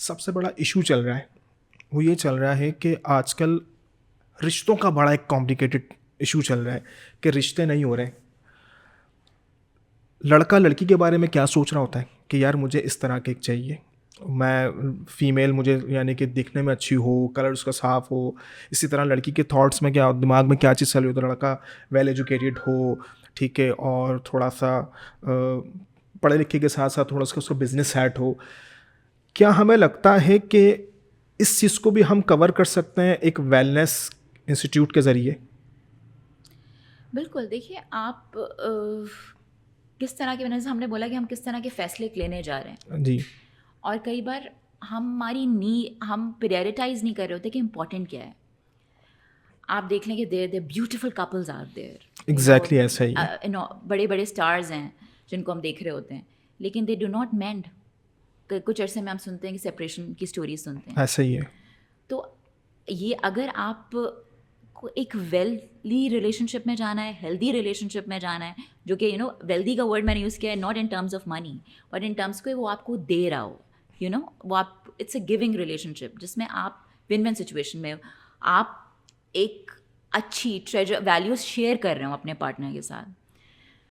سب سے بڑا ایشو چل رہا ہے وہ یہ چل رہا ہے کہ آج کل رشتوں کا بڑا ایک کمپلیکیٹڈ ایشو چل رہا ہے کہ رشتے نہیں ہو رہے. لڑکا لڑکی کے بارے میں کیا سوچ رہا ہوتا ہے کہ یار مجھے اس طرح کے ایک چاہیے, میں فیمیل مجھے یعنی کہ دکھنے میں اچھی ہو, کلر اس کا صاف ہو. اسی طرح لڑکی کے تھاٹس میں کیا, دماغ میں کیا چیز چل رہی ہو, تو لڑکا ویل ایجوکیٹڈ ہو, ٹھیک ہے, اور تھوڑا سا پڑھے لکھے کے ساتھ ساتھ تھوڑا سا اس کو بزنس سیٹ ہو. کیا ہمیں لگتا ہے کہ اس چیز کو بھی ہم کور کر سکتے ہیں ایک ویلنس انسٹیٹیوٹ کے ذریعے؟ بالکل. دیکھیے آپ کس طرح کے, ہم نے بولا کہ ہم کس طرح کے فیصلے لینے جا رہے ہیں, جی اور کئی بار ہماری ہم پریورٹائز نہیں کر رہے ہوتے کہ امپورٹنٹ کیا ہے. آپ دیکھ لیں کہ there beautiful couples are there, exactly ایسا ہی ہے. بڑے بڑے اسٹارز ہیں جن کو ہم دیکھ رہے ہوتے ہیں, لیکن دے ڈو ناٹ مینڈ. کچھ عرصے میں ہم سنتے ہیں کہ سپریشن کی اسٹوریز سنتے ہیں. ایسا ہی ہے. تو یہ اگر آپ کو ایک ویلدی ریلیشن شپ میں جانا ہے, ہیلدی ریلیشن شپ میں جانا ہے, جو کہ ویلدی کا ورڈ میں نے یوز کیا ہے not in terms of money but in terms کو وہ آپ کو دے رہا ہو, وہ آپ اٹس اے گیونگ ریلیشن شپ جس میں آپ ون ون سچویشن میں آپ ایک اچھی ٹریجر ویلیوز شیئر کر رہے ہوں اپنے پارٹنر کے ساتھ.